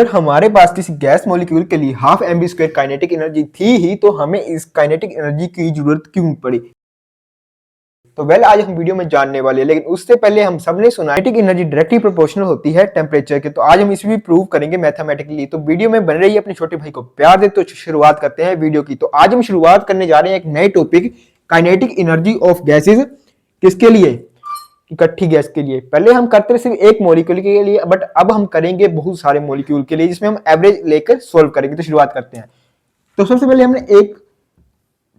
अगर हमारे पास किसी गैस मॉलिक्यूल के लिए half M B square kinetic energy थी ही तो हमें इस काइनेटिक एनर्जी की जरूरत क्यों पड़ी। तो आज हम वीडियो में जानने वाले हैं, लेकिन उससे पहले हम सबने सुना काइनेटिक एनर्जी डायरेक्टली प्रोपोर्शनल होती है टेम्परेचर के। तो आज हम इसे भी प्रूव करेंगे मैथमेटिकली। तो वीडियो में बन रही है, अपने छोटे भाई को प्यार दे। तो शुरुआत करते हैं वीडियो की। तो आज हम शुरुआत करने जा रहे हैं एक नए topic, kinetic energy of gases. किसके लिए? इकट्ठी गैस के लिए। पहले हम करते सिर्फ एक मॉलिक्यूल के लिए, बट अब हम करेंगे बहुत सारे मॉलिक्यूल के लिए, जिसमें हम एवरेज लेकर सॉल्व करेंगे। तो शुरुआत करते हैं। तो सबसे पहले हमने एक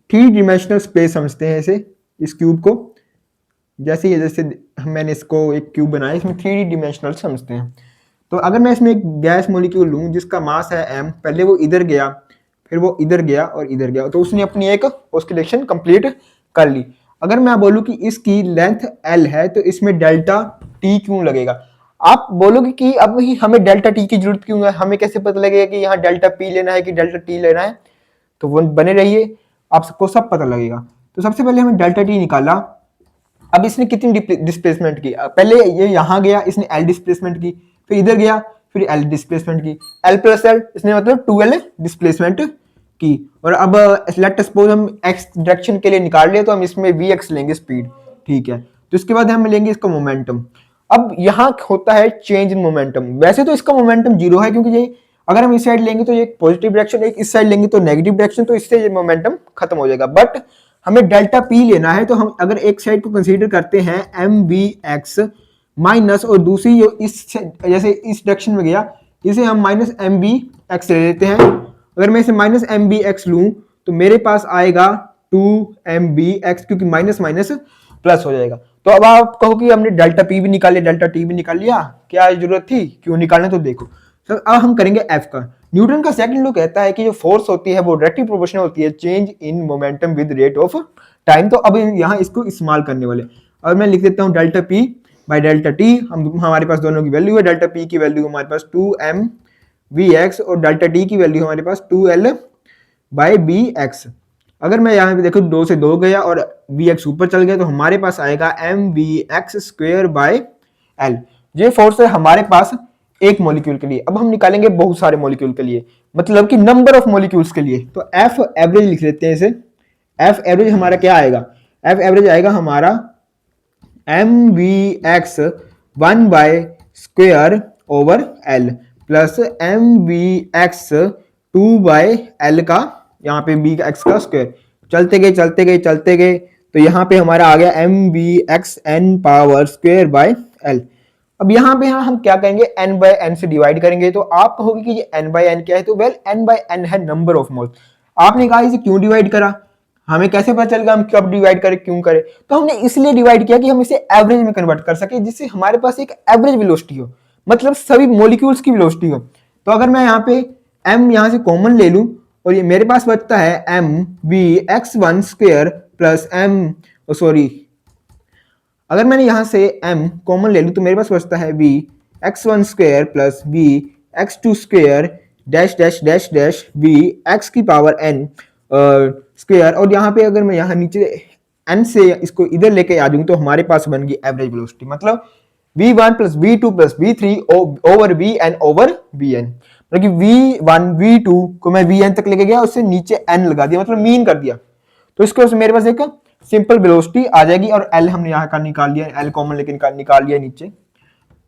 3 डायमेंशनल स्पेस समझते हैं इसे, इस क्यूब को। जैसे मैंने इसको एक क्यूब बनाया, इसमें 3 डायमेंशनल समझते हैं। तो अगर मैं इसमें एक गैस मॉलिक्यूल लूं जिसका मास है m, पहले वो इधर गया, फिर वो इधर गया और इधर गया, तो उसने अपनी एक ऑस्किलेशन कंप्लीट कर ली। अगर मैं बोलूं कि इसकी लेंथ l है तो इसमें डेल्टा t क्यों लगेगा? आप बोलोगे कि अब ही हमें डेल्टा t की जरूरत क्यों है, हमें कैसे पता लगेगा कि यहाँ डेल्टा p लेना है कि डेल्टा t लेना है? तो वो बने रहिए, आप सबको सब पता लगेगा। तो सबसे पहले हमें डेल्टा t निकाला। अब इसने कितनी डिस्प्लेसमेंट की? पहले ये यहाँ गया, इसने l डिस्प्लेसमेंट की, फिर इधर गया, फिर l डिस्प्लेसमेंट की, l प्लस l, इसने मतलब 2l डिस्प्लेसमेंट की। और अब लेट सपोज हम x डायरेक्शन के लिए निकाल लिया, तो हम इसमें vx लेंगे स्पीड, ठीक है। तो इसके बाद हम लेंगे इसका मोमेंटम। अब यहाँ होता है चेंज इन मोमेंटम। वैसे तो इसका मोमेंटम 0 है, क्योंकि ये अगर हम इस साइड लेंगे तो ये पॉजिटिव डायरेक्शन, एक इस साइड लेंगे तो नेगेटिव डायरेक्शन, तो इससे ये मोमेंटम खत्म हो जाएगा। बट हमें डेल्टा पी लेना है, तो हम अगर एक साइड को कंसीडर करते हैं एम वी एक्स माइनस, और दूसरी जो इस जैसे इस डायरेक्शन में गया, इसे हम माइनस एम बी एक्स ले लेते हैं। अगर मैं इसे माइनस एम बी एक्स लूं तो मेरे पास आएगा 2mb(x), क्योंकि माइनस माइनस प्लस हो जाएगा। तो अब आप कहो कि हमने डेल्टा पी भी निकाल लिया, डेल्टा टी भी निकाल लिया, क्या जरूरत थी, क्यों निकालना? तो देखो सर, अब हम करेंगे एफ का। न्यूटन का सेकंड लॉ कहता है कि जो फोर्स होती है वो डायरेक्टली प्रोपोर्शनल होती है change in momentum with rate of time. तो अब यहाँ इसको इस्तेमाल करने वाले, और मैं लिख देता हूँ delta P by delta T. हमारे पास दोनों की वैल्यू है। डेल्टा पी की वैल्यू हमारे पास 2mvx और डेल्टा टी की वैल्यू हमारे पास 2l/bx। अगर मैं यहाँ पे देखो 2 से 2 गया और vx ऊपर चल गया, तो हमारे पास आएगा mvx²/l। ये फोर्स है हमारे पास एक मॉलिक्यूल के लिए। अब हम निकालेंगे बहुत सारे मॉलिक्यूल के लिए, मतलब कि नंबर ऑफ मॉलिक्यूल्स के लिए। तो एफ एवरेज लिख लेते हैं इसे। एफ एवरेज हमारा क्या आएगा? एफ एवरेज आएगा हमारा mvx 1/√L plus mvx 2/L का, यहाँ पे bx का स्क्वायर। चलते गए, तो यहाँ पे हमारा आ गया mvxn²/L। अब यहाँ पे हम क्या करेंगे, n/n से डिवाइड करेंगे। तो आप कहोगे कि ये n/n क्या है? तो वेल n/n है नंबर ऑफ मोल्स। आपने कहा इसे क्यों डिवाइड करा, हमें कैसे पता चलेगा हम कब डिवाइड करें, क्यों करें? तो हमने इसलिए डिवाइड किया कि हम इसे एवरेज में कन्वर्ट कर सके, जिससे हमारे पास एक एवरेज वेलोसिटी हो, मतलब सभी मॉलिक्यूल्स की वेलोसिटी हो। तो अगर मैं यहाँ पे m यहाँ से कॉमन ले लूं, और ये मेरे पास बचता है mvx1² प्लस अगर मैंने यहां से m कॉमन ले लूं तो मेरे पास बचता है vx1² plus vx2² dash dash dash dash vx की पावर n स्क्वायर। और यहाँ पे अगर मैं यहाँ नीचे n से इसको इधर लेके आ जाऊं तो हमारे पास बन गई एवरेज वेलोसिटी, मतलब v1 plus v2 plus v3 over vn over vn। मतलब कि v1 v2 को मैं vn तक लेके गया, उससे नीचे n लगा दिया, मतलब मीन कर दिया। तो इसके उसमें मेरे पास एक सिंपल वेलोसिटी आ जाएगी। और l हमने यहाँ का निकाल लिया, l कॉमन लेकिन निकाल लिया नीचे,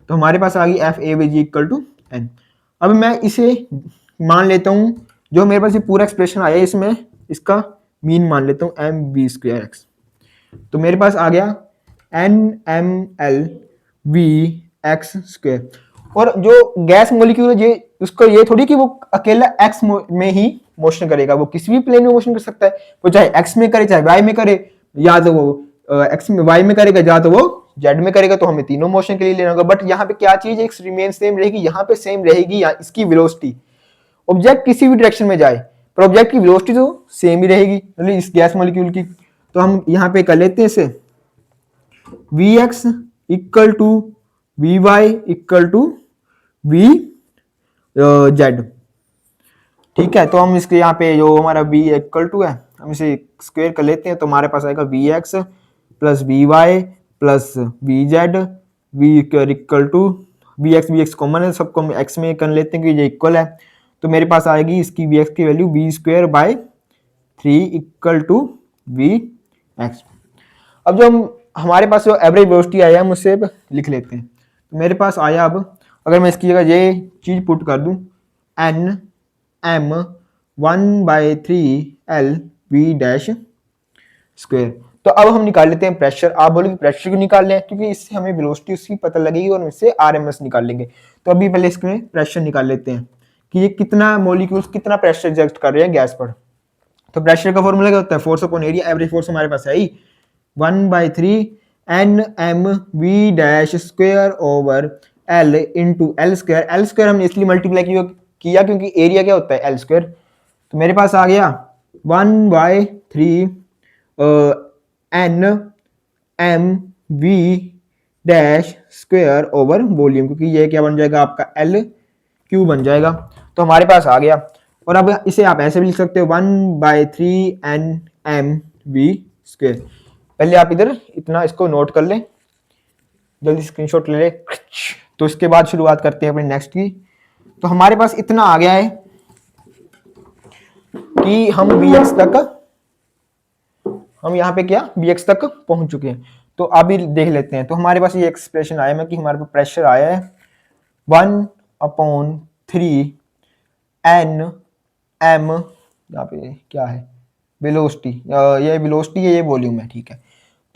तो हमारे पास आ गई F average equal to n। अब मैं इसे मान लेता हूँ, जो मेरे पास ये पूरा एक्सप्रेशन आया है, इसमें इसका मीन मान लेता हूँ mv²x। तो मेरे पास आ गया nmlvx²। और जो गैस मॉलिक्यूल है, ये उसको ये थोड़ी कि वो अकेला x में ही मोशन करेगा, वो किसी भी प्लेन में मोशन कर सकता है। वो चाहे x में करे, चाहे y में करे, या तो वो x में y में करेगा, या तो वो z में करेगा। तो हमें तीनों मोशन के लिए लेना होगा। बट यहाँ पे क्या चीज एक रिमेन सेम रहेगी, यहाँ पे सेम रहेगी इसकी वेलोसिटी। ऑब्जेक्ट किसी भी डायरेक्शन में जाए पर ऑब्जेक्ट की वेलोसिटी तो सेम ही रहेगी, मतलब इस गैस मॉलिक्यूल की। तो हम यहाँ पे कर लेते हैं इसे vx equal to vy equal to vz, ठीक है। तो हम इसके यहाँ पे जो हमारा v इक्वल टू है, हम इसे स्क्वायर कर लेते हैं। तो हमारे पास आएगा vx plus vy plus vz v equal to V X common है, सबको हम एक्स में कर लेते हैं कि ये इक्वल है। तो मेरे पास आएगी इसकी वी एक्स की value V square by 3 equal to V X. अब जो हमारे पास जो एवरेज वेलोसिटी आया हम उससे लिख लेते हैं। तो मेरे पास आया, अब अगर मैं इसकी जगह ये चीज पुट कर दूं, N M 1/3 L V dash square. तो अब हम निकाल लेते हैं प्रेशर। आप बोलोगे प्रेशर क्यों निकाल लें, क्योंकि इससे हमें वेलोसिटी उसकी पता लगेगी और इससे आरएमएस निकाल लेंगे। तो अभी पहले इसमें प्रेशर निकाल लेते हैं कि ये कितना मॉलिक्यूल्स कितना प्रेशर एग्जर्ट कर रहे हैं गैस पर। तो प्रेशर का फॉर्मूला क्या होता है, force upon area. Average force हमारे पास है ही 1/3 NMV dash square over L into L square. L square हमने इसलिए मल्टीप्लाई किया क्योंकि एरिया क्या होता है एल स्क्वायर। तो मेरे पास आ गया 1/3 NMV dash square over volume, क्योंकि ये क्या बन जाएगा आपका L³ बन जाएगा। तो हमारे पास आ गया। और अब इसे आप ऐसे भी लिख सकते हो 1/3 NMV स्क्वायर। पहले आप इधर इतना इसको नोट कर लें, जल्दी स्क्रीनशॉट ले ले। तो इसके बाद शुरुआत करते हैं अपने नेक्स्ट की। तो हमारे पास इतना आ गया है कि हम Vx तक, हम यहाँ पे क्या Vx तक पहुंच चुके हैं। तो अभी देख लेते हैं। तो हमारे पास ये एक्सप्रेशन आया है कि हमारे पास प्रेशर आया है 1/3 NM, यहाँ पे क्या है वेलोसिटी, ये वेलोसिटी है, ये वॉल्यूम है, ठीक है।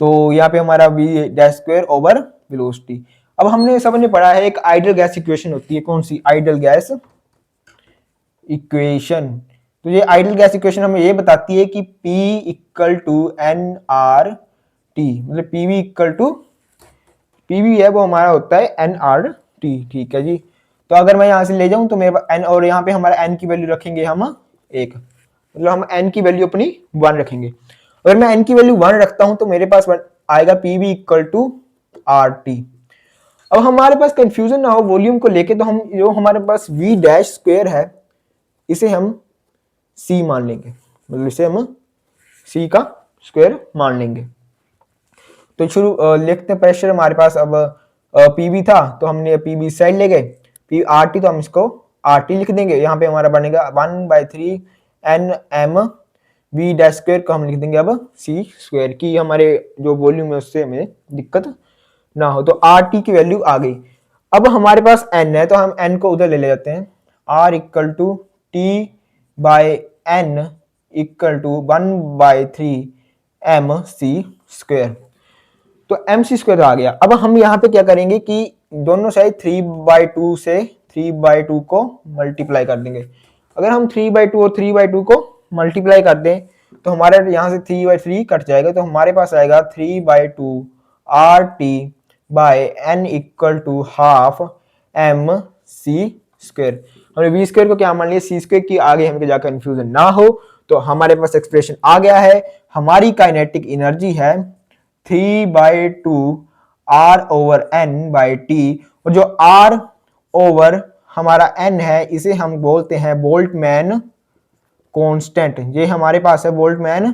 तो यहाँ पे हमारा V dash square over velocity. अब हमने सबने पढ़ा है एक आइडियल गैस इक्वेशन होती है, कौन सी, आइडियल गैस इक्वेशन। तो ये आइडियल गैस इक्वेशन हमें ये बताती है कि P इक्वल टू nRT, मतलब PV इक्वल टू, PV है वो हमारा होता है nRT, ठीक है जी। तो अगर मैं यहाँ से ले जाऊं तो मेरे पास n, और यहाँ पे हमारा n की वैल्यू रखेंगे हम 1, मतलब हम n की वैल्यू अपनी 1 रखेंगे। अगर मैं n की वैल्यू 1 रखता हूं तो मेरे पास आएगा PV इक्वल टू RT। अब हमारे पास कंफ्यूजन ना हो वॉल्यूम को लेके, तो हम जो हमारे पास V डैश स्क्वायर है इसे हम C मान लेंगे, मतलब इसे हम C का स्क्वायर मान लेंगे। तो शुरू लिखते हैं प्रेशर हमारे पास। अब PV था तो हमने PV साइड ले गए, RT तो हम इसको RT लिख देंगे। यहाँ पे हमारा बनेगा 1/3 NMV डैश स्क्वायर को हम लिख देंगे अब C स्क्वायर, की हमारे जो वॉल्यूम है उससे हमें दिक्कत ना हो। तो RT की वैल्यू आ गई। अब हमारे पास N है तो हम N को उधर ले जाते हैं। R equal to T/N equal to 1/3 MC square. तो MC स्क्वायर आ गया। अब हम यहाँ पे क्या करेंगे कि दोनों साइड 3/2 से 3/2 को मल्टीप्लाई कर देंगे। अगर हम 3/2 और 3/2 को मल्टीप्लाई कर दें तो हमारे यहाँ से 3/3 कट जाएगा। तो हमारे पास आएगा 3/2 RT/N equal to half MC square. हमने V स्क्वायर को क्या मान लिया, C स्क्वायर की। आगे हमें जाकर कंफ्यूजन ना हो तो हमारे पास एक्सप्रेशन आ गया है। हमारी काइनेटिक एनर्जी है 3/2 R/N/T, और जो R ओवर हमारा N है इसे हम बोलते हैं बोल्टमैन कांस्टेंट। ये हमारे पास है बोल्टमैन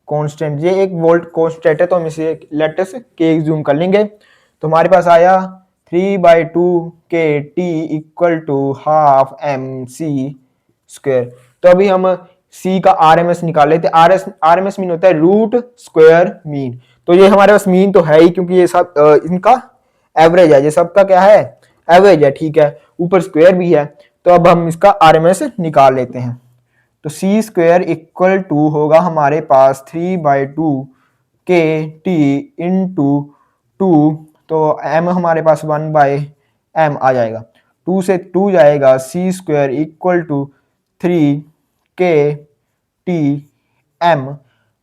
कांस्टेंट, ये एक वोल्ट कांस्टेंट है। तो हम इसे लेटस के जूम कर लेंगे। तो हमारे पास आया 3/2 KT equal to half MC square. तो अभी हम C का RMS निकाल लेते हैं। RMS मीन होता है रूट स्क्वायर मीन। तो ये हमारे पास मीन तो है ही, क्योंकि ये सब इनका एवरेज है, ये सबका क्या है एवरेज है, ठीक है। ऊपर स्क्वायर भी है। तो अब हम इसका RMS निकाल लेते हैं। तो C स्क्वायर इक्वल टू होगा हमारे पास 3/2 KT इंटू 2, तो M हमारे पास 1/M आ जाएगा। 2 से 2 जाएगा, C square equal to 3KTM,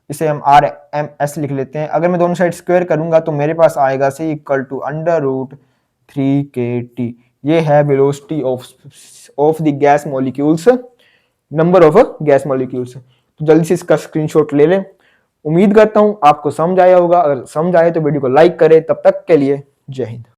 इसे हम RMS लिख लेते हैं। अगर मैं दोनों साइड स्क्वायर करूंगा तो मेरे पास आएगा C इक्वल टू √3KT। ये है velocity of the gas molecules, number of gas molecules. तो जल्दी से इसका स्क्रीनशॉट ले लें। उम्मीद करता हूं आपको समझ आया होगा। अगर समझ आए तो वीडियो को लाइक करें। तब तक के लिए जय हिंद।